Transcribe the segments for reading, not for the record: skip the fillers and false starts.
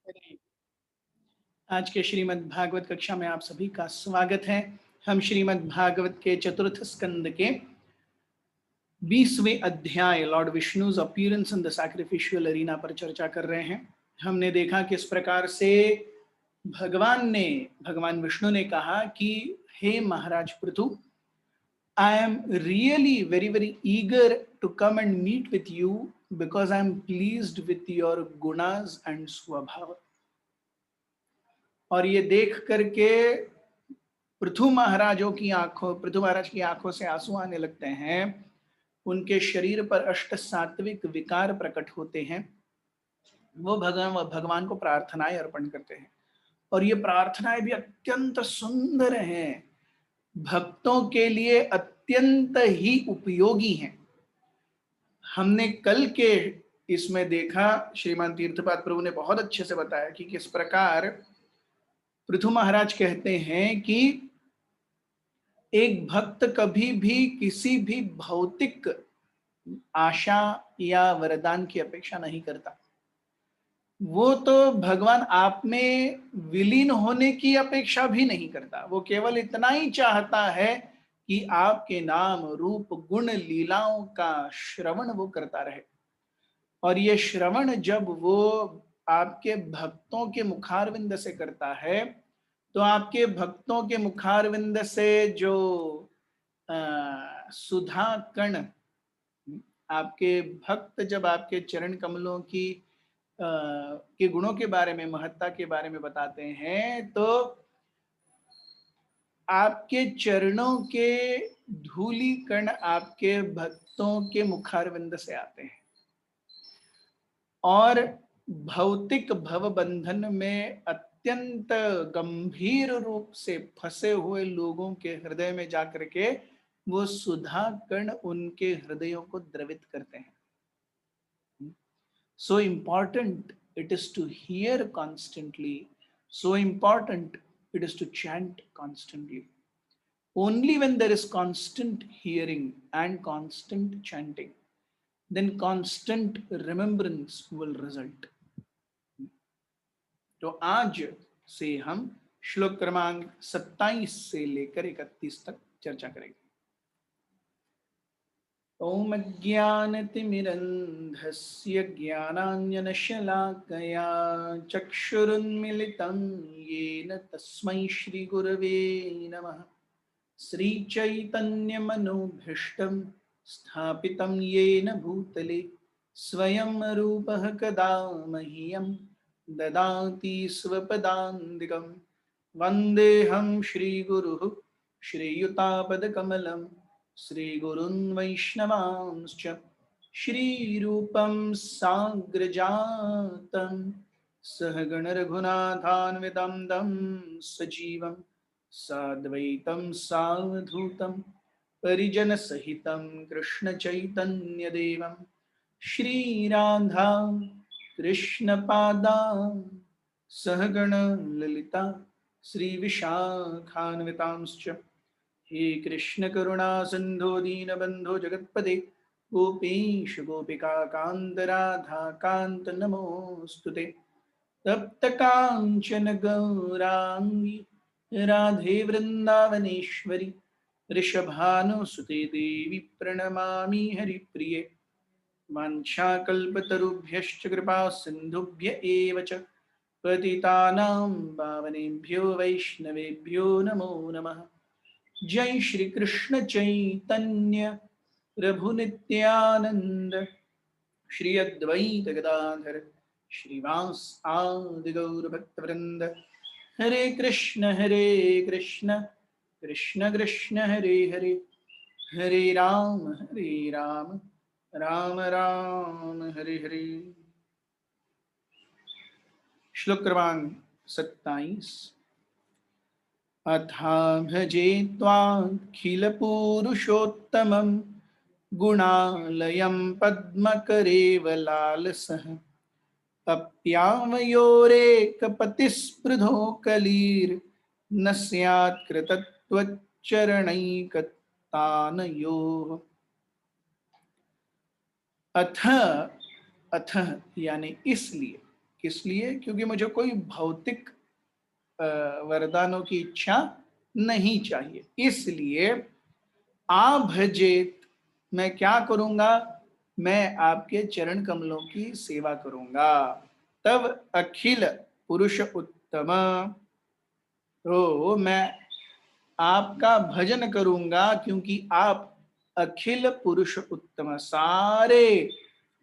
करें। आज के श्रीमद् भागवत कक्षा में आप सभी का स्वागत है। हम श्रीमद् भागवत के चतुर्थ स्कंद के 20वें अध्याय lord Vishnu's appearance in the sacrificial arena पर चर्चा कर रहे हैं। हमने देखा किस प्रकार से भगवान विष्णु ने कहा कि हे महाराज Prithu, I am really very eager to come and meet with you because I am pleased with your gunas and स्वभाव। और ये देख करके पृथु महाराज की आंखों से आंसू आने लगते हैं। उनके शरीर पर अष्ट सात्विक विकार प्रकट होते हैं। वो भगवान को प्रार्थनाएं अर्पण करते हैं और ये प्रार्थनाएं भी अत्यंत सुंदर हैं, भक्तों के लिए अत्यंत ही उपयोगी हैं। हमने कल के इसमें देखा, श्रीमान तीर्थपाद प्रभु ने बहुत अच्छे से बताया कि किस प्रकार पृथु महाराज कहते हैं कि एक भक्त कभी भी किसी भी भौतिक आशा या वरदान की अपेक्षा नहीं करता। वो तो भगवान आप में विलीन होने की अपेक्षा भी नहीं करता। वो केवल इतना ही चाहता है कि आपके नाम रूप गुण लीलाओं का श्रवण वो करता रहे। और ये श्रवण जब वो आपके भक्तों के मुखारविंद से करता है तो आपके भक्तों के मुखारविंद से जो सुधा कण, आपके भक्त जब आपके चरण कमलों की के गुणों के बारे में, महत्ता के बारे में बताते हैं तो आपके चरणों के धूली कण आपके भक्तों के मुखारविंद से आते हैं और भौतिक भव बंधन में अत्यंत गंभीर रूप से फंसे हुए लोगों के हृदय में जाकर के वो सुधा कण उनके हृदयों को द्रवित करते हैं। So important it is to hear constantly, so important it is to chant constantly. Only when there is constant hearing and constant chanting, then constant remembrance will result. तो आज से हम श्लोक क्रमांक 27 से लेकर 31 तक चर्चा करेंगे। ओम अज्ञानतिमिरन्धस्य ज्ञानाञ्जनशलाकया चक्षुरुन्मिलितं येन तस्मै श्रीगुरवे नमः। श्रीचैतन्यमनोभीष्टं स्थापितं येन भूतले स्वयं रूपः कदा मह्यं ददाति स्वपदान्तिकं। वन्देऽहं श्रीगुरुः श्रीयुतापदकमलं श्रीगुरुन् वैष्णवांश्च श्रीरूपं साग्रजातं सहगण रघुनाथान्वितं तं सजीवं साद्वैतं सावधूतं परिजनसहितं कृष्णचैतन्यदेवं श्रीराधा कृष्णपादान् सहगण ललिता श्रीविशाखान्वितांश्च। हे कृष्ण करुणा सिंधु दीनबंधो जगत्पते गोपेश गोपिका कांत राधा कांत नमोस्तुते। तप्त कांचन गौरांगी राधे वृंदावनेश्वरी ऋषभानुसुते देवी प्रणमामि हरिप्रिये। वाञ्छाकल्पतरुभ्यश्च कृपा सिन्धुभ्य एव च पतितानां पावनेभ्यो वैष्णवेभ्यो नमो नमः। जय श्री कृष्ण चैतन्य प्रभु नित्यानंद श्री अद्वैत गदाधर श्रीवास आदि गौर भक्तवृंद। हरे कृष्ण कृष्ण कृष्ण हरे हरे, हरे राम राम राम हरे हरे। श्लोक क्रमांक 27। अथा भजे त्वाखिलपुरुषोत्तमं गुणालयं पद्मकरेवलालसः। अप्यावयोरेकपतिस्पृधो कलीर्न स्यात् कृतत्वच्चरणैकतानयोः। अथ यानी इसलिए किस लिए? क्योंकि मुझे कोई भौतिक वरदानों की इच्छा नहीं चाहिए। इसलिए आ भजेत, मैं क्या करूंगा? मैं आपके चरण कमलों की सेवा करूंगा। तब अखिल पुरुष उत्तम, तो मैं आपका भजन करूंगा क्योंकि आप अखिल पुरुष उत्तम, सारे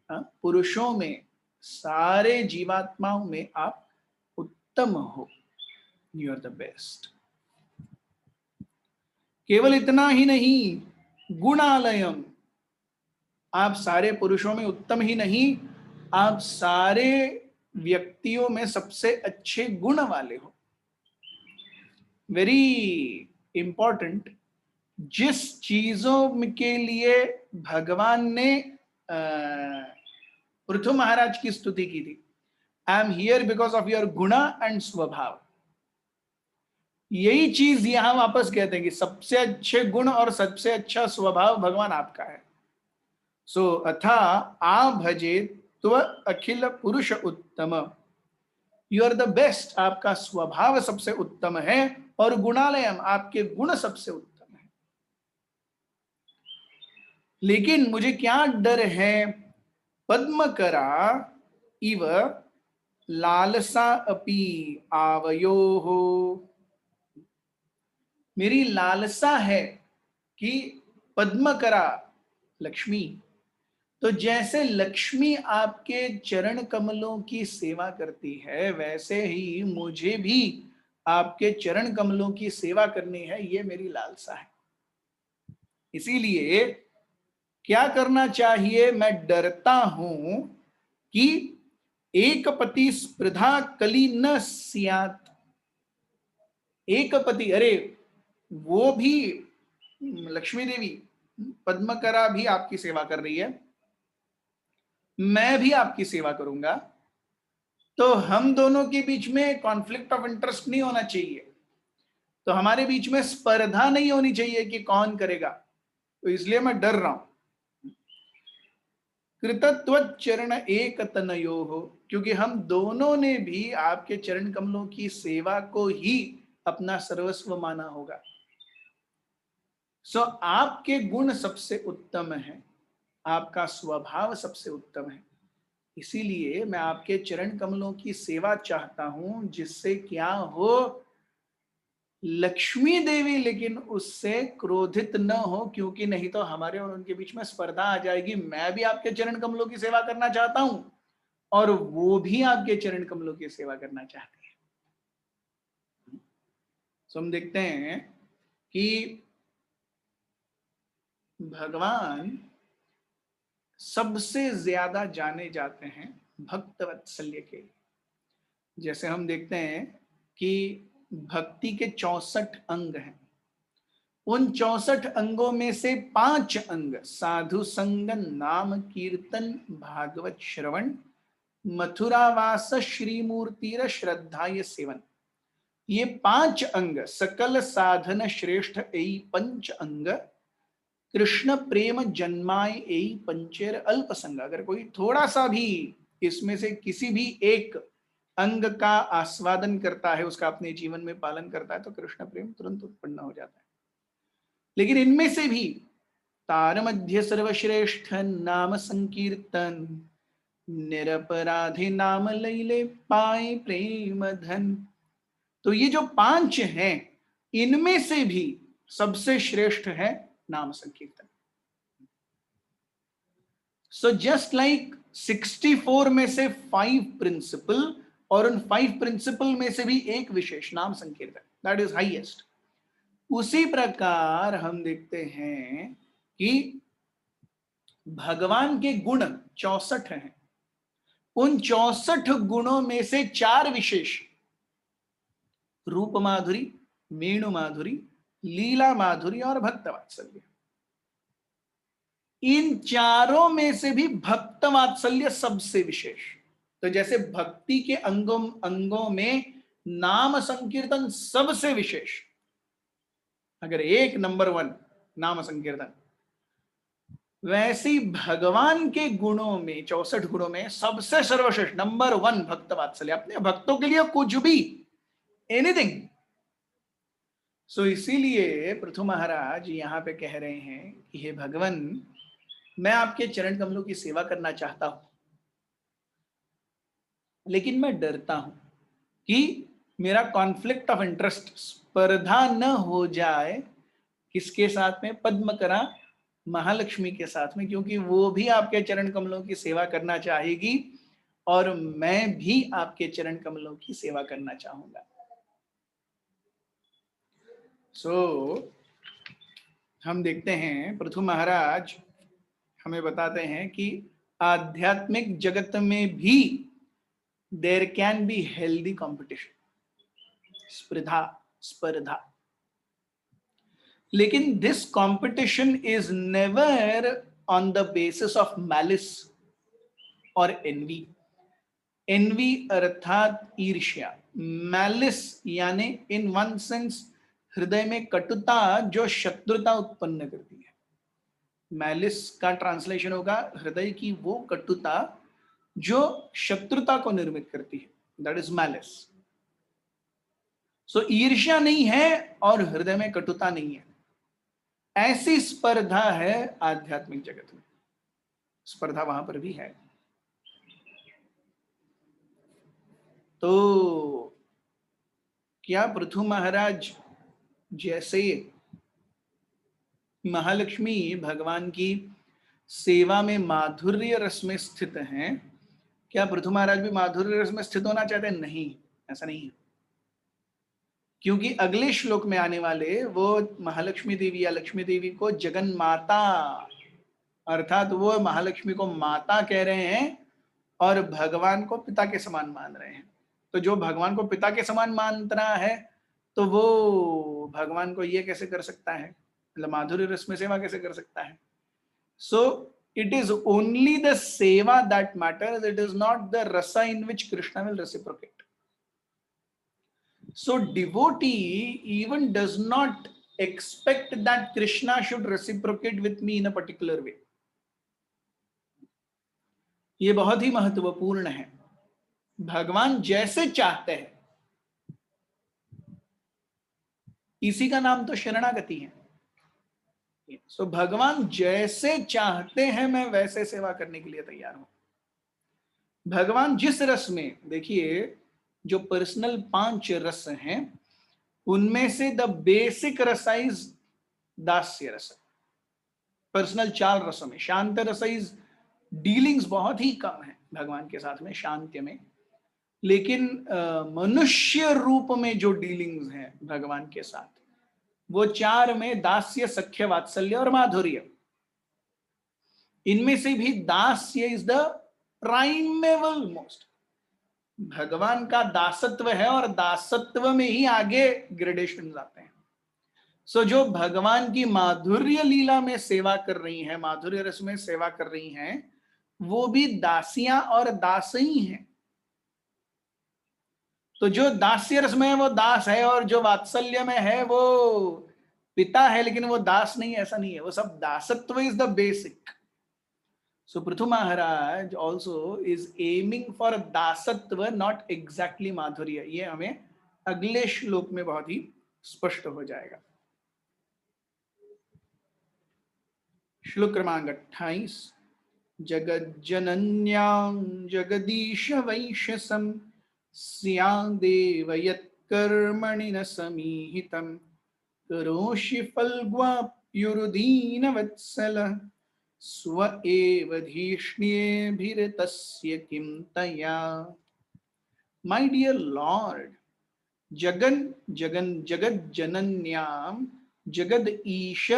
पुरुषों में, सारे जीवात्माओं में आप उत्तम हो। You are the best. केवल इतना ही नहीं, गुणालयम, आप सारे पुरुषों में उत्तम ही नहीं, आप सारे व्यक्तियों में सबसे अच्छे गुण वाले हो। वेरी इंपॉर्टेंट, जिस चीजों के लिए भगवान ने पृथु महाराज की स्तुति की थी, I am here because of your गुण एंड स्वभाव, यही चीज यहां वापस कहते हैं कि सबसे अच्छे गुण और सबसे अच्छा स्वभाव भगवान आपका है। सो अथा आ भजे त्व अखिल पुरुष उत्तम, यू आर द बेस्ट, आपका स्वभाव सबसे उत्तम है और गुणालयम, आपके गुण सबसे उत्तम है। लेकिन मुझे क्या डर है? पद्मकरा इव लालसा अपि आवयोः, मेरी लालसा है कि पद्मकरा लक्ष्मी, तो जैसे लक्ष्मी आपके चरण कमलों की सेवा करती है, वैसे ही मुझे भी आपके चरण कमलों की सेवा करनी है, ये मेरी लालसा है। इसीलिए क्या करना चाहिए? मैं डरता हूं कि एक पति स्पृधा कली न स्यात्, एक पति, अरे वो भी लक्ष्मी देवी, पद्मकरा भी आपकी सेवा कर रही है, मैं भी आपकी सेवा करूंगा, तो हम दोनों के बीच में कॉन्फ्लिक्ट ऑफ इंटरेस्ट नहीं होना चाहिए, तो हमारे बीच में स्पर्धा नहीं होनी चाहिए कि कौन करेगा, तो इसलिए मैं डर रहा हूं। कृतत्व चरण एक तनयो हो, क्योंकि हम दोनों ने भी आपके चरण कमलों की सेवा को ही अपना सर्वस्व माना होगा। सो आपके गुण सबसे उत्तम है, आपका स्वभाव सबसे उत्तम है, इसीलिए मैं आपके चरण कमलों की सेवा चाहता हूं, जिससे क्या हो, लक्ष्मी देवी लेकिन उससे क्रोधित न हो, क्योंकि नहीं तो हमारे और उनके बीच में स्पर्धा आ जाएगी। मैं भी आपके चरण कमलों की सेवा करना चाहता हूं और वो भी आपके चरण कमलों की सेवा करना चाहते हैं। तो हम देखते हैं कि भगवान सबसे ज्यादा जाने जाते हैं भक्त वत्सल्य के लिए। जैसे हम देखते हैं कि भक्ति के 64 अंग हैं, उन 64 अंगों में से 5 अंग साधु संगन, नाम कीर्तन, भागवत श्रवण, मथुरावास, श्रीमूर्तिर श्रद्धाय सेवन, ये 5 अंग सकल साधन श्रेष्ठ एई पंच अंग, कृष्ण प्रेम जन्माय एई पंचेर अल्प संग। अगर कोई थोड़ा सा भी इसमें से किसी भी एक अंग का आस्वादन करता है, उसका अपने जीवन में पालन करता है, तो कृष्ण प्रेम तुरंत उत्पन्न हो जाता है। लेकिन इनमें से भी तार मध्य सर्वश्रेष्ठ नाम संकीर्तन, निरपराधे नाम लैले पाए प्रेम धन, तो ये जो 5 हैं, इनमें से भी सबसे श्रेष्ठ है नाम संकीर्तन। सो जस्ट लाइक 64 में से 5 प्रिंसिपल, और उन 5 प्रिंसिपल में से भी एक विशेष नाम संकीर्तन, दैट इज हाईएस्ट। उसी प्रकार हम देखते हैं कि भगवान के गुण 64 हैं, उन 64 गुणों में से 4 विशेष, रूप माधुरी, वेणु माधुरी, लीला माधुरी और भक्त वात्सल्य, इन चारों में से भी भक्त वात्सल्य सबसे विशेष। तो जैसे भक्ति के अंगों में नाम संकीर्तन सबसे विशेष, अगर एक नंबर 1 नाम संकीर्तन, वैसे ही भगवान के गुणों में, 64 गुणों में सबसे सर्वश्रेष्ठ नंबर 1 भक्त वात्सल्य, अपने भक्तों के लिए कुछ भी, एनीथिंग। सो इसीलिए पृथु महाराज यहाँ पे कह रहे हैं कि हे भगवान, मैं आपके चरण कमलों की सेवा करना चाहता हूं, लेकिन मैं डरता हूं कि मेरा कॉन्फ्लिक्ट ऑफ इंटरेस्ट, स्पर्धा न हो जाए, किसके साथ में? पद्मकरा महालक्ष्मी के साथ में, क्योंकि वो भी आपके चरण कमलों की सेवा करना चाहेगी और मैं भी आपके चरण कमलों की सेवा करना चाहूंगा। सो हम देखते हैं पृथु महाराज हमें बताते हैं कि आध्यात्मिक जगत में भी there can be healthy competition, स्पर्धा स्पर्धा, लेकिन this competition is never on the basis of malice और एनवी। एनवी अर्थात ईर्ष्या, मैलिस यानी इन वन सेंस हृदय में कटुता जो शत्रुता उत्पन्न करती है। मैलिस का ट्रांसलेशन होगा हृदय की वो कटुता जो शत्रुता को निर्मित करती है, दैट इज मैलिस। सो ईर्ष्या नहीं है और हृदय में कटुता नहीं है, ऐसी स्पर्धा है आध्यात्मिक जगत में। स्पर्धा वहां पर भी है। तो क्या पृथु महाराज जैसे महालक्ष्मी भगवान की सेवा में माधुर्य रस में स्थित हैं, क्या पृथु महाराज भी माधुर्य रस में स्थित होना चाहते हैं? नहीं, ऐसा नहीं है। क्योंकि अगले श्लोक में आने वाले वो महालक्ष्मी देवी या लक्ष्मी देवी को जगन माता, अर्थात वो महालक्ष्मी को माता कह रहे हैं और भगवान को पिता के समान मान रहे हैं। तो जो भगवान को पिता के समान मान रहा है, तो वो भगवान को ये कैसे कर सकता है, मतलब माधुर्य रस में सेवा कैसे कर सकता है? सो it is only the seva that matters, it is not the rasa in which Krishna will reciprocate. So devotee even does not expect that Krishna should reciprocate with me in a particular way. ये बहुत ही महत्वपूर्ण है। भगवान जैसे चाहते हैं, इसी का नाम तो शरणागति है। सो भगवान जैसे चाहते हैं मैं वैसे सेवा करने के लिए तैयार हूं। भगवान जिस रस में, देखिए जो पर्सनल 5 रस हैं उनमें से द बेसिक रसा इज दास्य रस। पर्सनल 4 रसों में शांत रस इज डीलिंग्स बहुत ही कम है भगवान के साथ में, शांत्य में। लेकिन मनुष्य रूप में जो डीलिंग्स हैं भगवान के साथ, वो 4 में दास्य, सख्य, वात्सल्य और माधुर्य। इनमें से भी दास्य इज द प्राइमेबल मोस्ट। भगवान का दासत्व है और दासत्व में ही आगे ग्रेडेशन आते हैं। सो जो भगवान की माधुर्य लीला में सेवा कर रही हैं, माधुर्य रस में सेवा कर रही हैं, वो भी दासियां और दास ही हैं। तो जो दास्य रस में है वो दास है, और जो वात्सल्य में है वो पिता है, लेकिन वो दास नहीं, ऐसा नहीं है। वो सब दासत्व is the basic. So Prithu Maharaj also is aiming for दासत्व, नॉट एग्जैक्टली माधुर्य। ये हमें अगले श्लोक में बहुत ही स्पष्ट हो जाएगा। श्लोक क्रमांक 28। जगज्जनन्यां जगदीश वैश्यसं स्यां देव यत्कर्मणि न समीहितं करोषि फल्ग्वाप्युरुदीन वत्सल स्व एव धीष्ण्येभिरतस्य किं तया। My dear Lord, जगज्जनन्यां जगद ईश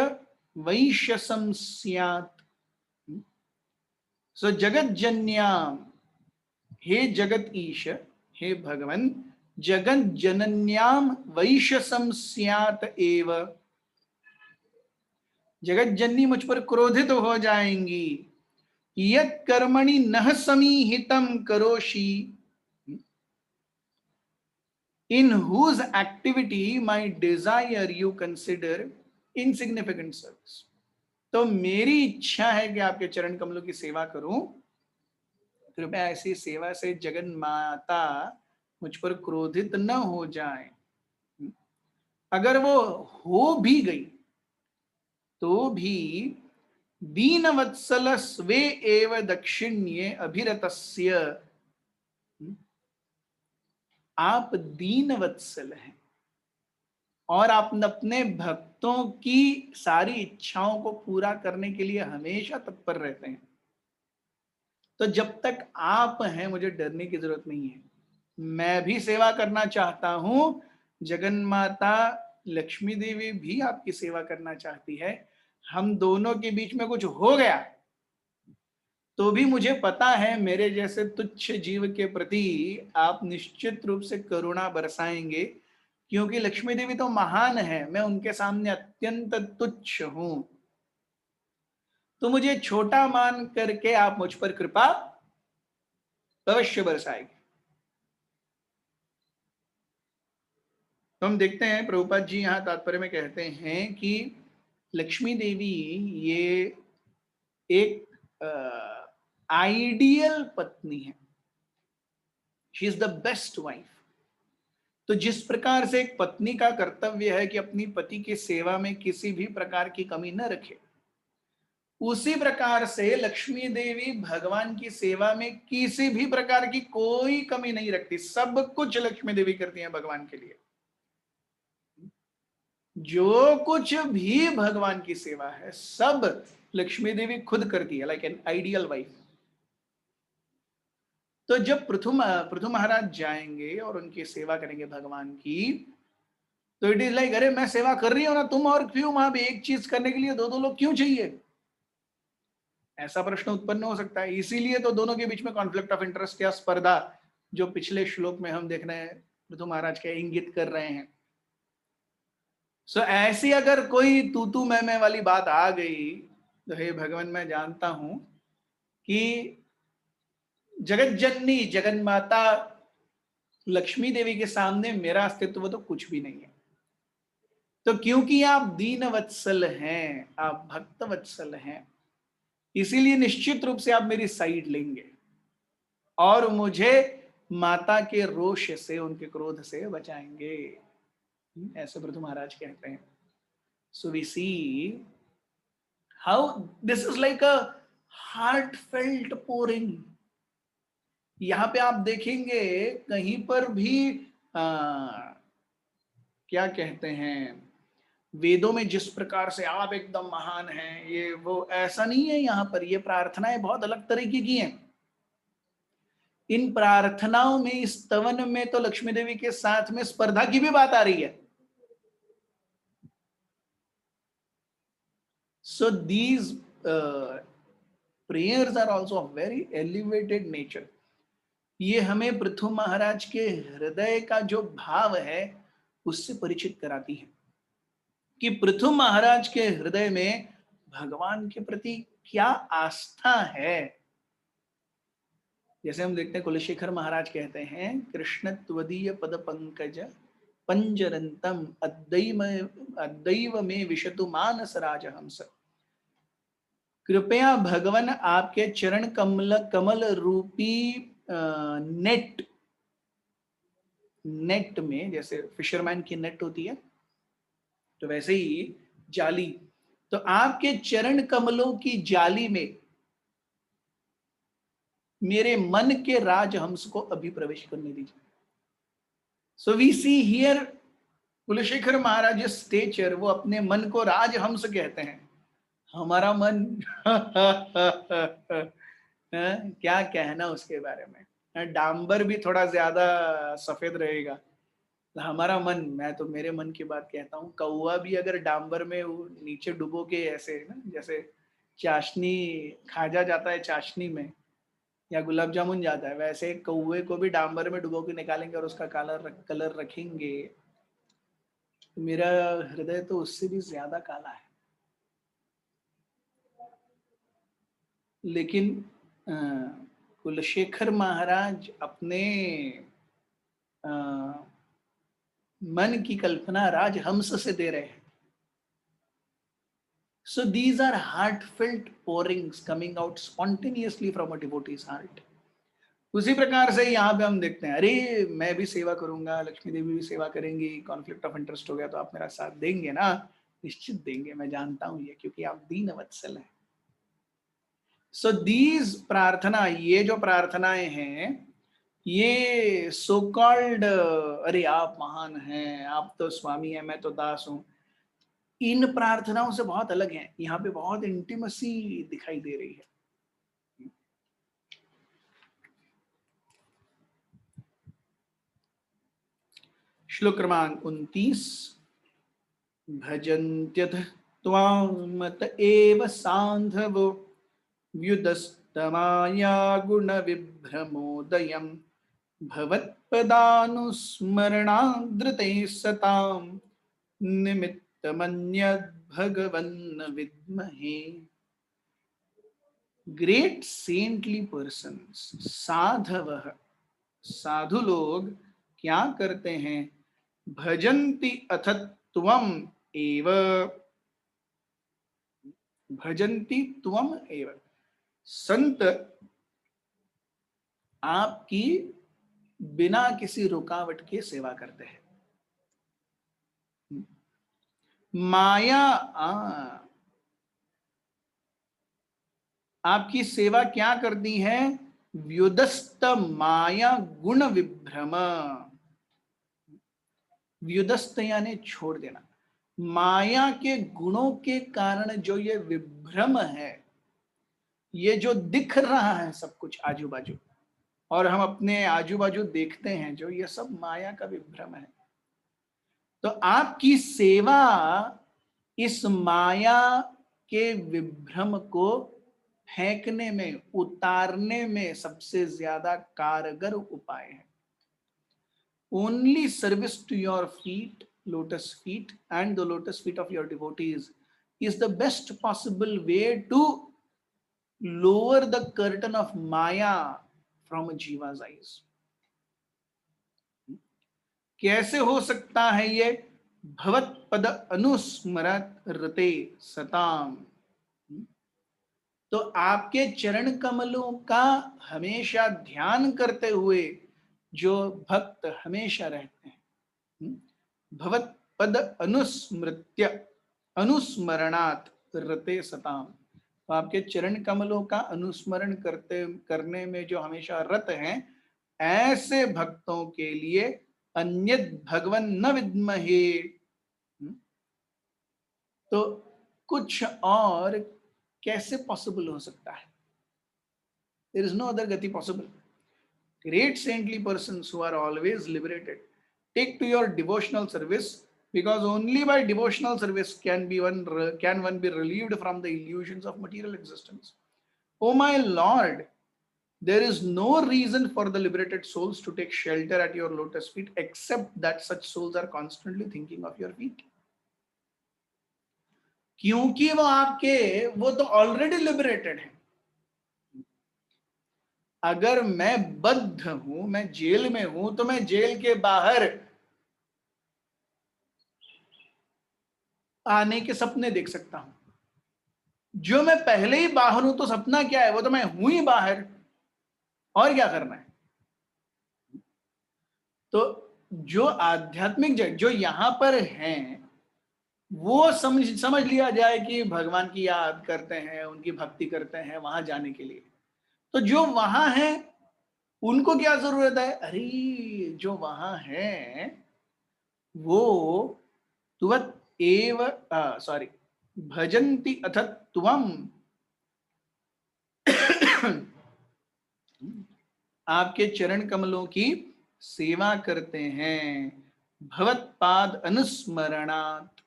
वैश्यसं स्यात्। सो जगज्जन्याम, हे जगत ईश, हे भगवन, जगत जनन्याम वैश्यसं स्यात् एव। जगत जननी मुझ पर क्रोधित हो जाएंगी। यत् कर्मणि नह समीहितं करोषि, in whose activity my desire you consider insignificant service। तो मेरी इच्छा है कि आपके चरण कमलों की सेवा करूं। कृपया ऐसी सेवा से जगन माता मुझ पर क्रोधित न हो जाए। अगर वो हो भी गई तो भी दीनवत्सल स्वे एव दक्षिण्ये अभिरतस्य, आप दीनवत्सल हैं और आप अपने भक्तों की सारी इच्छाओं को पूरा करने के लिए हमेशा तत्पर रहते हैं। तो जब तक आप हैं मुझे डरने की जरूरत नहीं है। मैं भी सेवा करना चाहता हूं, जगन माता लक्ष्मी देवी भी आपकी सेवा करना चाहती है। हम दोनों के बीच में कुछ हो गया तो भी मुझे पता है मेरे जैसे तुच्छ जीव के प्रति आप निश्चित रूप से करुणा बरसाएंगे, क्योंकि लक्ष्मी देवी तो महान है, मैं उनके सामने अत्यंत तुच्छ हूं। तो मुझे छोटा मान करके आप मुझ पर कृपा अवश्य बरसाएंगे। तो हम देखते हैं प्रभुपाद जी यहां तात्पर्य में कहते हैं कि लक्ष्मी देवी ये एक आइडियल पत्नी है, she is the best wife. तो जिस प्रकार से एक पत्नी का कर्तव्य है कि अपनी पति की सेवा में किसी भी प्रकार की कमी न रखे, उसी प्रकार से लक्ष्मी देवी भगवान की सेवा में किसी भी प्रकार की कोई कमी नहीं रखती। सब कुछ लक्ष्मी देवी करती है भगवान के लिए। जो कुछ भी भगवान की सेवा है सब लक्ष्मी देवी खुद करती है, लाइक एन आइडियल वाइफ। तो जब पृथु पृथु महाराज जाएंगे और उनकी सेवा करेंगे भगवान की, तो इट इज लाइक, अरे मैं सेवा कर रही हूं ना, तुम और क्यों वहां पे एक चीज करने के लिए दो दो लोग क्यों चाहिए? ऐसा प्रश्न उत्पन्न हो सकता है। इसीलिए तो दोनों के बीच में कॉन्फ्लिक्ट ऑफ इंटरेस्ट या स्पर्धा, जो पिछले श्लोक में हम देख रहे हैं पृथु महाराज के इंगित कर रहे हैं। सो ऐसी अगर कोई तू मैं वाली बात आ गई, तो हे भगवान मैं जानता हूं कि जगत जननी जगन माता लक्ष्मी देवी के सामने मेरा अस्तित्व तो कुछ भी नहीं है। तो क्योंकि आप दीन वत्सल हैं, आप भक्त वत्सल हैं, इसीलिए निश्चित रूप से आप मेरी साइड लेंगे और मुझे माता के रोष से, उनके क्रोध से बचाएंगे। ऐसे पृथु महाराज कहते हैं। So we see how this is like a heartfelt pouring. यहां पे आप देखेंगे कहीं पर भी क्या कहते हैं, वेदों में जिस प्रकार से आप एकदम महान हैं, ये वो ऐसा नहीं है। यहाँ पर ये प्रार्थनाएं बहुत अलग तरीके की हैं। इन प्रार्थनाओं में, इस स्तवन में तो लक्ष्मी देवी के साथ में स्पर्धा की भी बात आ रही है। So these prayers are also of very elevated nature. ये हमें पृथु महाराज के हृदय का जो भाव है उससे परिचित कराती है कि पृथु महाराज के हृदय में भगवान के प्रति क्या आस्था है। जैसे हम देखते हैं कुलशेखर महाराज कहते हैं, कृष्ण त्वदीय पद पंकज पंजरंतम अद्दैव में विशतु मानस राजहंस। कृपया भगवान आपके चरण कमल कमल रूपी नेट, नेट में जैसे फिशरमैन की नेट होती है, तो वैसे ही जाली, तो आपके चरण कमलों की जाली में मेरे मन के राजहंस को अभी प्रवेश करने दीजिए। So we see here Kulashekhar Maharaj stature, वो अपने मन को राजहंस कहते हैं। हमारा मन क्या कहना उसके बारे में, डांबर भी थोड़ा ज्यादा सफेद रहेगा। हमारा मन, मैं तो मेरे मन की बात कहता हूँ, कौवा भी अगर डांबर में नीचे डुबो के ऐसे ना, जैसे चाशनी खाजा जाता है चाशनी में या गुलाब जामुन जाता है, वैसे कौवे को भी डांबर में डुबो के निकालेंगे और उसका कलर रखेंगे। मेरा हृदय तो उससे भी ज्यादा काला है। लेकिन कुलशेखर महाराज अपने अ, मन की कल्पना राजहंस से दे रहे हैं। So these are heartfelt pourings coming out spontaneously from a devotee's heart. उसी प्रकार से यहाँ पे हम देखते हैं, अरे मैं भी सेवा करूंगा, लक्ष्मी देवी भी सेवा करेंगी, कॉन्फ्लिक्ट ऑफ इंटरेस्ट हो गया तो आप मेरा साथ देंगे ना? निश्चित देंगे, मैं जानता हूं ये, क्योंकि आप दीन वत्सल हैं। सो दीज प्रार्थना, ये जो प्रार्थनाएं हैं, ये सो कॉल्ड अरे आप महान हैं, आप तो स्वामी हैं, मैं तो दास हूं, इन प्रार्थनाओं से बहुत अलग हैं। यहाँ पे बहुत इंटीमेसी दिखाई दे रही है। श्लोक क्रमांक 29। भजन्त्यथ त्वां मत एव सान्धवो व्युदस्तमाया गुणविभ्रमोदयम् भवत्पदानुस्मरणादृते सतां निमित्तमन्यद्भगवन्न विद्महे। ग्रेट सेंटली पर्सन्स, साधवः, साधु लोग क्या करते हैं? भजन्ति अथ त्वम एव, भजन्ति त्वम एव, संत आपकी बिना किसी रुकावट के सेवा करते हैं। माया आपकी सेवा क्या करती है? व्युदस्त माया गुण विभ्रम, व्युदस्त यानी छोड़ देना। माया के गुणों के कारण जो ये विभ्रम है, ये जो दिख रहा है सब कुछ आजू बाजू, और हम अपने आजू बाजू देखते हैं जो, ये सब माया का विभ्रम है। तो आपकी सेवा इस माया के विभ्रम को फेंकने में, उतारने में सबसे ज्यादा कारगर उपाय है। Only service to your feet, lotus feet, and the lotus feet of your devotees is the best possible way to lower the curtain of Maya from a jiva's eyes. कैसे हो सकता है ये? भवत पद अनुस्मरत रते सताम, तो आपके चरण कमलों का हमेशा ध्यान करते हुए जो भक्त हमेशा रहते हैं। भवत पद अनुस्मृत्य अनुस्मरणात् रते सताम, तो आपके चरण कमलों का अनुस्मरण करने में जो हमेशा रत हैं, ऐसे भक्तों के लिए अन्यद भगवन न विद्महे, तो कुछ और कैसे पॉसिबल हो सकता है? There is no other gati possible. Great saintly persons who are always liberated take to your devotional service, because only by devotional service can one be relieved from the illusions of material existence. O my Lord, there is no reason for the liberated souls to take shelter at your lotus feet except that such souls are constantly thinking of your feet. क्योंकि वो तो already liberated है। अगर मैं बद्ध हूं, मैं jail में हूं, तो मैं जेल के बाहर आने के सपने देख सकता हूं। जो मैं पहले ही बाहर हूं तो सपना क्या है? वो तो मैं हूं ही बाहर, और क्या करना है? तो जो आध्यात्मिक जग जो यहां पर हैं, वो समझ लिया जाए कि भगवान की याद करते हैं, उनकी भक्ति करते हैं वहां जाने के लिए। तो जो वहां है उनको क्या जरूरत है? अरे जो वहां है वो तुवत एव सॉरी भजन्ति अथ त्वम, आपके चरण कमलों की सेवा करते हैं। भवत पाद अनुस्मरणात्,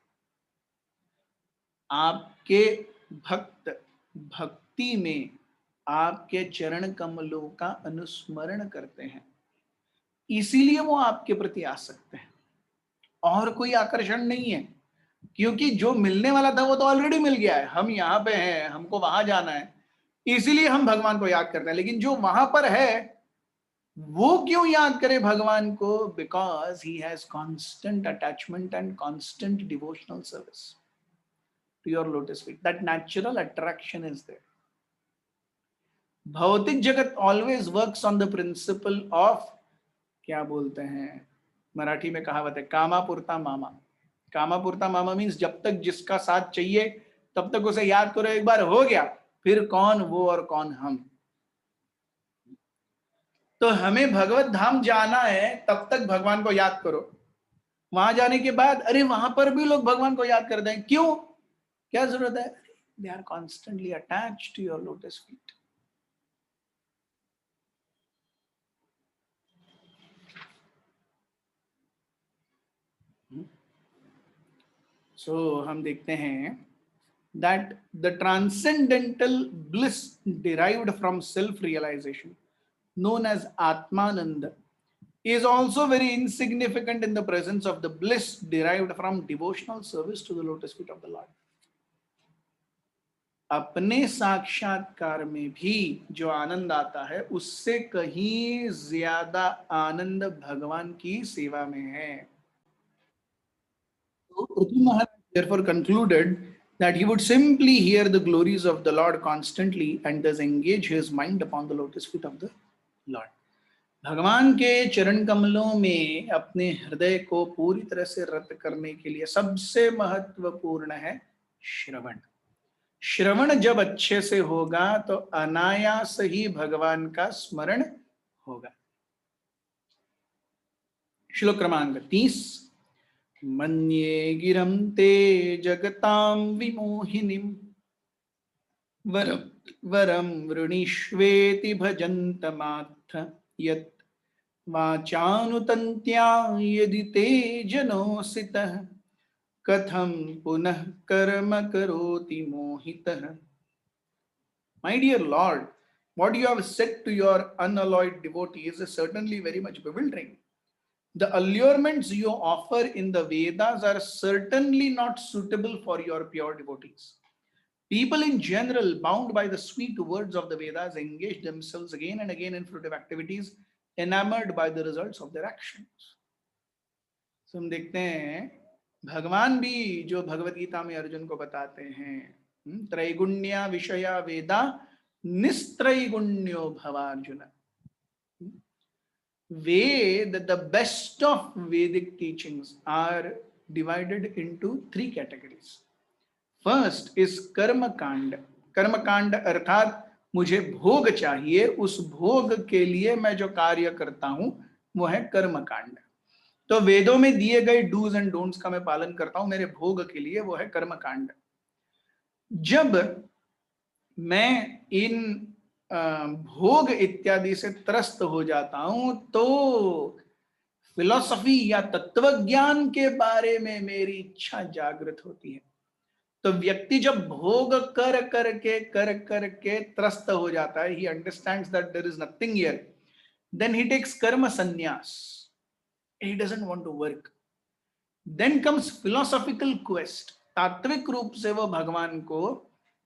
आपके भक्त भक्ति में आपके चरण कमलों का अनुस्मरण करते हैं, इसीलिए वो आपके प्रति आ सकते हैं। और कोई आकर्षण नहीं है, क्योंकि जो मिलने वाला था वो तो ऑलरेडी मिल गया है। हम यहाँ पे हैं, हमको वहां जाना है, इसीलिए हम भगवान को याद करते हैं। लेकिन जो वहां पर है वो क्यों याद करे भगवान को? Because he has constant attachment and constant devotional service to your lotus feet. That natural attraction is there. भौतिक जगत always works on the principle of, क्या बोलते हैं मराठी में कहावत है, कामापुरता मामा. कामापुरता मामा मीन्स जब तक जिसका साथ चाहिए तब तक उसे याद करो, एक बार हो गया फिर कौन वो और कौन हम. तो हमें भगवत धाम जाना है, तब तक भगवान को याद करो. वहां जाने के बाद अरे वहां पर भी लोग भगवान को याद करते हैं, क्यों, क्या जरूरत है? They are constantly attached to your lotus feet. So हम देखते हैं that the transcendental bliss derived from self-realization, known as Atmananda, is also very insignificant in the presence of the bliss derived from devotional service to the lotus feet of the Lord. अपने साक्षात्कार में भी जो आनंद आता है उससे कहीं ज्यादा आनंद भगवान की सेवा में है. पृथ्वी महाराज therefore concluded that he would simply hear the glories of the Lord constantly and thus engage his mind upon the lotus feet of the Lord. भगवान के चरण कमलों में अपने हृदय को पूरी तरह से रत करने के लिए सबसे महत्वपूर्ण है श्रवण. श्रवण जब अच्छे से होगा तो अनायास ही भगवान का स्मरण होगा. श्लोक क्रमांक 30. मन्ये गिरं ते जगतां विमोहिनीं वरं वृणीष्वेति भजन्तमाथ यत् वाचानुतन्त्या यदि ते जनोसितः कथं पुनः कर्म करोति मोहितः. My dear Lord, what you have said to your unalloyed devotees is certainly very much bewildering. The allurements you offer in the Vedas are certainly not suitable for your pure devotees. People in general, bound by the sweet words of the Vedas, engage themselves again and again in fruitive activities, enamored by the results of their actions. So हम देखते हैं भगवान भी जो भगवत गीता में अर्जुन को बताते हैं, त्रैगुण्या विषया वेदा निस्त्रैगुण्यो भवार्जुन. Ved, the best of Vedic teachings are divided into three categories. First is कर्म कांड. कर्म कांड अर्थात मुझे भोग चाहिए, उस भोग के लिए मैं जो कार्य करता हूं वो है कर्म कांड. तो वेदों में दिए गए डूज एंड डोंट्स का मैं पालन करता हूं मेरे भोग के लिए, वो है कर्म कांड. जब मैं इन भोग इत्यादि से त्रस्त हो जाता हूं तो फिलॉसफी या तत्वज्ञान के बारे में मेरी इच्छा जागृत होती है. तो व्यक्ति जब भोग कर करके त्रस्त हो जाता है, he understands that there is nothing here, then he takes कर्म संन्यास. He doesn't want to work. Then comes philosophical quest. तात्विक रूप से वो भगवान को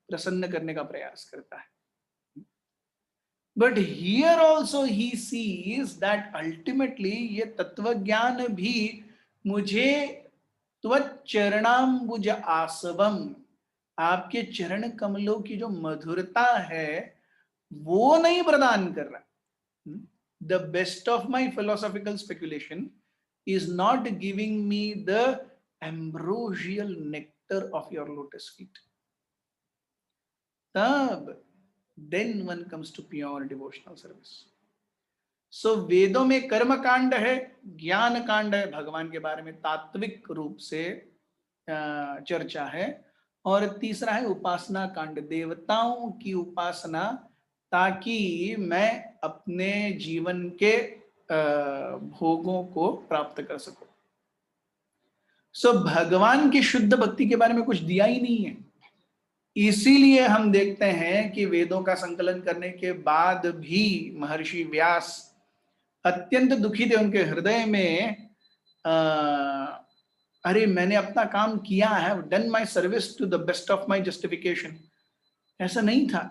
प्रसन्न करने का प्रयास करता है. But here also he sees that ultimately ये तत्वज्ञान भी मुझे त्वच्चरणाम्बुज आसवम, आपके चरण कमलों की जो मधुरता है वो नहीं प्रदान कर रहा. The best of my philosophical speculation is not giving me the ambrosial nectar of your lotus feet. तब then one comes to pure devotional service. So वेदों में कर्म कांड है, ज्ञान कांड है, भगवान के बारे में तात्विक रूप से चर्चा है, और तीसरा है उपासना कांड, देवताओं की उपासना, ताकि मैं अपने जीवन के भोगों को प्राप्त कर सकूं. सो भगवान की शुद्ध भक्ति के बारे में कुछ दिया ही नहीं है. इसीलिए हम देखते हैं कि वेदों का संकलन करने के बाद भी महर्षि व्यास अत्यंत दुखी थे. उनके हृदय में अरे मैंने अपना काम किया है, done my service to the best of my justification, ऐसा नहीं था.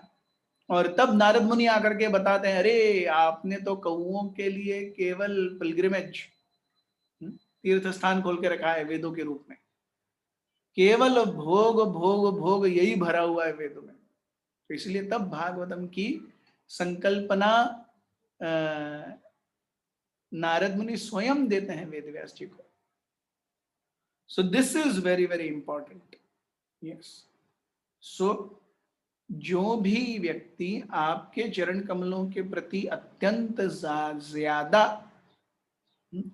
और तब नारद मुनि आकर के बताते हैं, अरे आपने तो कौओं के लिए केवल पिलग्रिमेज, तीर्थ स्थान खोल के रखा है वेदों के रूप में. केवल भोग भोग भोग यही भरा हुआ है वेद में। तो इसलिए तब भागवतम की संकल्पना नारद मुनि स्वयं देते हैं वेद व्यास जी को। So this is very very important. Yes, so जो भी व्यक्ति आपके चरण कमलों के प्रति अत्यंत ज्यादा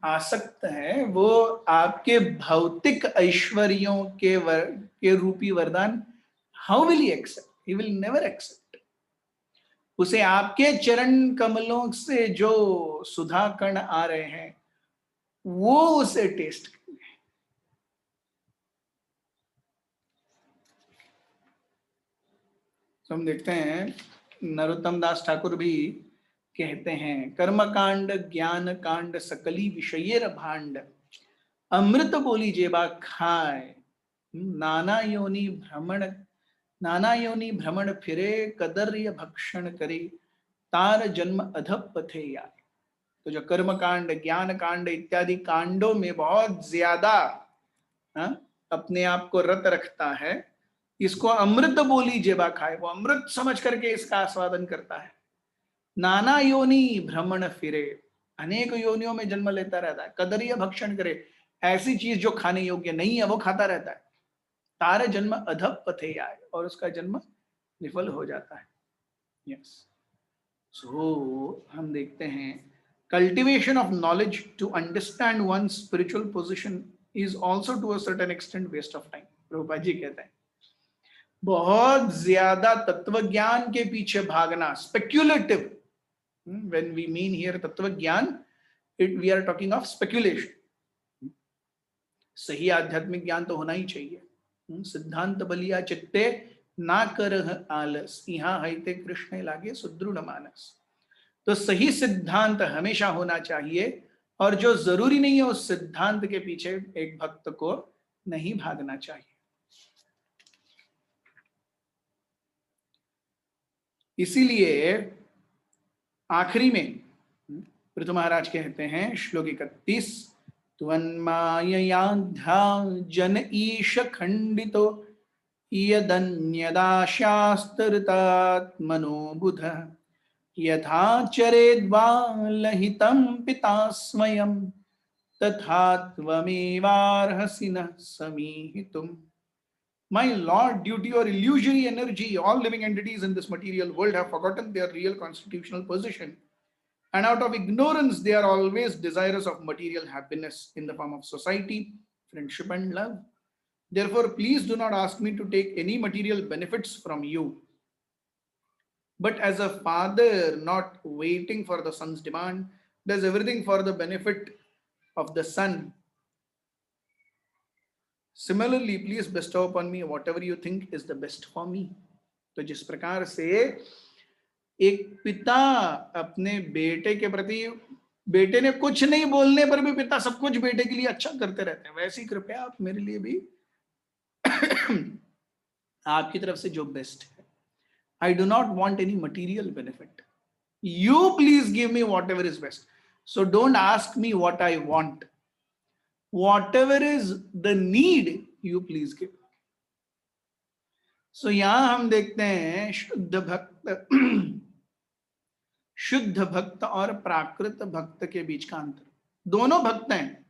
आसक्त है, वो आपके भौतिक ऐश्वर्यों के रूपी वरदान how will he accept? He will never accept. उसे आपके चरण कमलों से जो सुधा कण आ रहे हैं वो उसे टेस्ट करने हैं। तो हम देखते हैं नरोत्तम दास ठाकुर भी कहते हैं, कर्मकांड ज्ञान कांड सकली विषयेर भांड, अमृत बोली जेबा खाए, नाना योनि भ्रमण फिरे, कदर्य भक्षण करे, तार जन्म अधप पथे आए। तो जो कर्म कांड ज्ञान कांड इत्यादि कांडों में बहुत ज्यादा अपने आप को रत रखता है, इसको अमृत बोली जेबा खाए, वो अमृत समझ करके इसका आस्वादन करता है। नाना योनि भ्रमण फिरे, अनेक योनियों में जन्म लेता रहता है। कदरीय भक्षण करे, ऐसी चीज जो खाने योग्य नहीं है वो खाता रहता है। तार जन्म अधप पथे आए, और उसका जन्म विफल हो जाता है। यस, सो हम देखते हैं cultivation of knowledge to understand one spiritual position is also to a certain extent waste of time. Prabhupada ji कहते हैं बहुत ज्यादा तत्व ज्ञान के पीछे भागना, speculative, when we mean here तत्व ज्ञान, we are talking of speculation. सही आध्यात्मिक ज्ञान तो होना ही चाहिए। सिद्धांत बलिया चित्ते ना कर आलस, यहाँ हईते कृष्ण लागे सुदृढ़ मानस। तो सही सिद्धांत हमेशा होना चाहिए, और जो जरूरी नहीं है उस सिद्धांत के पीछे एक भक्त को नहीं भागना चाहिए। इसीलिए आखिरी में पृथु महाराज कहते हैं, श्लोक 31, त्वन्माययाध्या जन ईश खंडितो यदन्यदाशास्तरतात्मनो बुध, यथा चरेद्वालहितं पिता स्वयं, तथा त्वमेवार्हसि नः समीहितुम्। My Lord, due to your illusory energy, all living entities in this material world have forgotten their real constitutional position, and out of ignorance they are always desirous of material happiness in the form of society, friendship and love. Therefore, please do not ask me to take any material benefits from you, but as a father not waiting for the son's demand, does everything for the benefit of the son. Similarly, please bestow upon me whatever you think is the best for me. तो जिस प्रकार से एक पिता अपने बेटे के प्रति, बेटे ने कुछ नहीं बोलने पर भी पिता सब कुछ बेटे के लिए अच्छा करते रहते हैं, वैसे ही कृपया आप मेरे लिए भी आपकी तरफ से जो बेस्ट है। I do not want any material benefit. You please give me whatever is best. So don't ask me what I want. Whatever is the need, you please give. So यहां हम देखते हैं शुद्ध भक्त और प्राकृत भक्त के बीच का अंतर। दोनों भक्त हैं।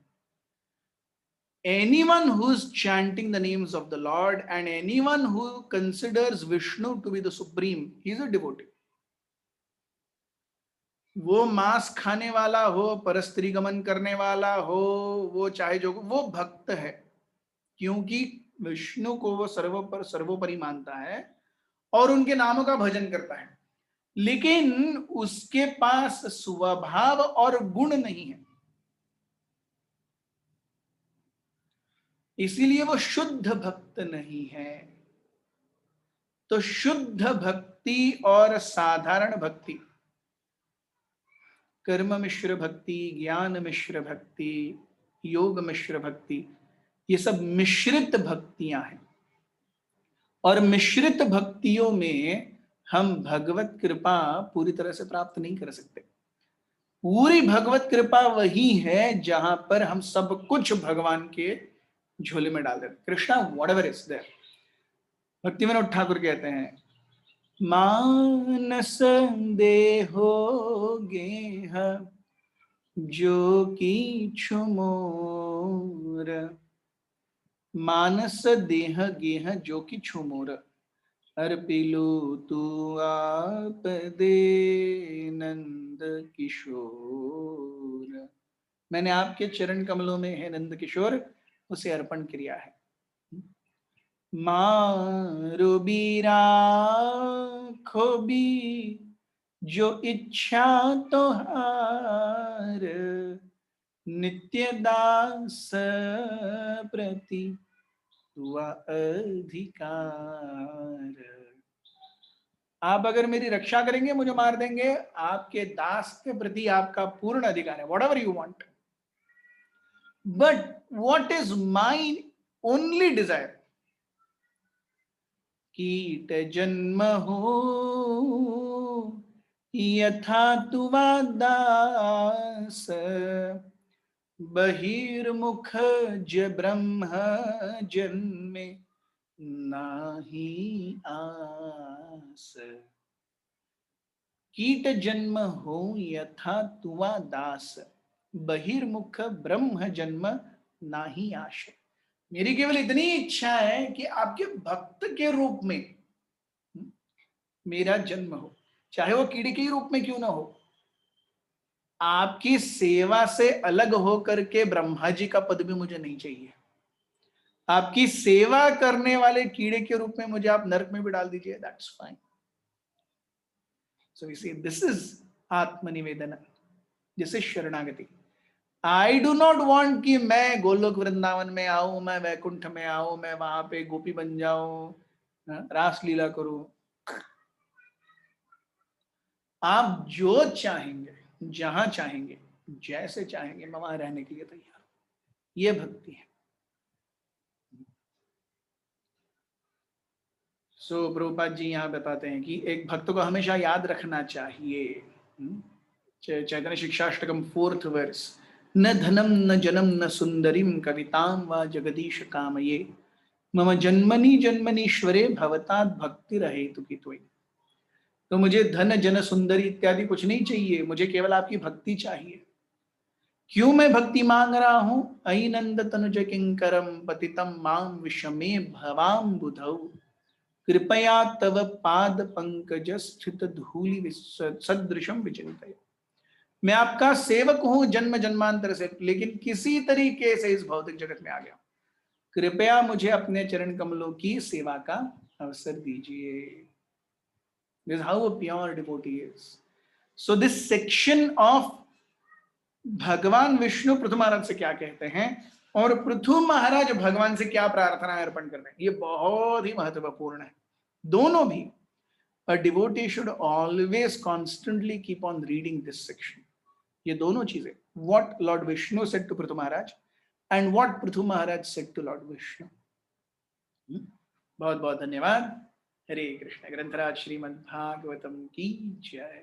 Anyone who is chanting the names of the Lord and anyone who considers Vishnu to be the supreme, he is a devotee. वो मांस खाने वाला हो, परस्त्री गमन करने वाला हो, वो चाहे जो, वो भक्त है, क्योंकि विष्णु को वो सर्वोपरि मानता है और उनके नामों का भजन करता है, लेकिन उसके पास स्वभाव और गुण नहीं है, इसीलिए वो शुद्ध भक्त नहीं है। तो शुद्ध भक्ति और साधारण भक्ति, कर्म मिश्र भक्ति, ज्ञान मिश्र भक्ति, योग मिश्र भक्ति, ये सब मिश्रित भक्तियां हैं। और मिश्रित भक्तियों में हम भगवत कृपा पूरी तरह से प्राप्त नहीं कर सकते। पूरी भगवत कृपा वही है जहां पर हम सब कुछ भगवान के झोले में डाल देते। Krishna whatever is there. Bhakti Vinod Thakur कहते हैं, मानस देहो गेह जो कीछु मोर, मानस देह गेह जो कीछु मोर, अर्पिलु तू आप दे नंद किशोर। मैंने आपके चरण कमलों में है नंद किशोर, उसे अर्पण किया है। मारो बीरा खोबी जो इच्छा तो हार, नित्य दास प्रति हुआ अधिकार। आप अगर मेरी रक्षा करेंगे, मुझे मार देंगे, आपके दास के प्रति आपका पूर्ण अधिकार है, whatever you want. But what is my only desire? कीट जन्म हो यथा तुवा दास, बहिर्मुख ज ब्रह्म जन्मे नाही आस। कीट जन्म हो यथा तुवा दास, बहिर्मुख ब्रह्म जन्म नाही आश। मेरी केवल इतनी इच्छा है कि आपके भक्त के रूप में मेरा जन्म हो, चाहे वो कीड़े के रूप में क्यों ना हो। आपकी सेवा से अलग होकर के ब्रह्मा जी का पद भी मुझे नहीं चाहिए। आपकी सेवा करने वाले कीड़े के रूप में मुझे आप नरक में भी डाल दीजिए, that's fine. So we see this is आत्मनिवेदन, दिस इज शरणागति। आई डू नॉट वांट कि मैं गोलोक वृंदावन में आऊं, मैं वैकुंठ में आऊं, मैं वहां पे गोपी बन जाऊं, रास लीला करूं। आप जो चाहेंगे, जहां चाहेंगे, जैसे चाहेंगे, मैं वहां रहने के लिए तैयार हूं। ये भक्ति है। सो प्रभुपाद जी यहाँ बताते हैं कि एक भक्त को हमेशा याद रखना चाहिए, चैतन्य शिक्षाष्टकम 4th वर्स, न धनम न जनम न सुंदरीम कविताम व जगदीश कामये, मम जन्मनि जन्मनीश्वरे भवतात् भक्ति रहे तुकी त्वयि। तो मुझे धन जन सुंदरी इत्यादि कुछ नहीं चाहिए, मुझे केवल आपकी भक्ति चाहिए। क्यों मैं भक्ति मांग रहा हूं? अयि नंद तनुज किंकरम पतितम माम विषमे भवाम बुधौ, कृपया तव पाद पंकज स्थित धूलि सदृशम विचिंतय। मैं आपका सेवक हूं जन्म जन्मांतर से, लेकिन किसी तरीके से इस भौतिक जगत में आ गया। कृपया मुझे अपने चरण कमलों की सेवा का अवसर दीजिए। This is how a pure devotee is. So this section of भगवान विष्णु पृथु महाराज से क्या कहते हैं और पृथु महाराज भगवान से क्या प्रार्थना अर्पण कर रहे हैं, ये बहुत ही महत्वपूर्ण है। दोनों भी, a devotee should always constantly keep on reading this section. ये दोनों चीजें, what Lord Vishnu said to Prithu Maharaj and what Prithu Maharaj said to Lord Vishnu. बहुत बहुत धन्यवाद। हरे कृष्ण। ग्रंथराज श्रीमद् भागवतम की जय।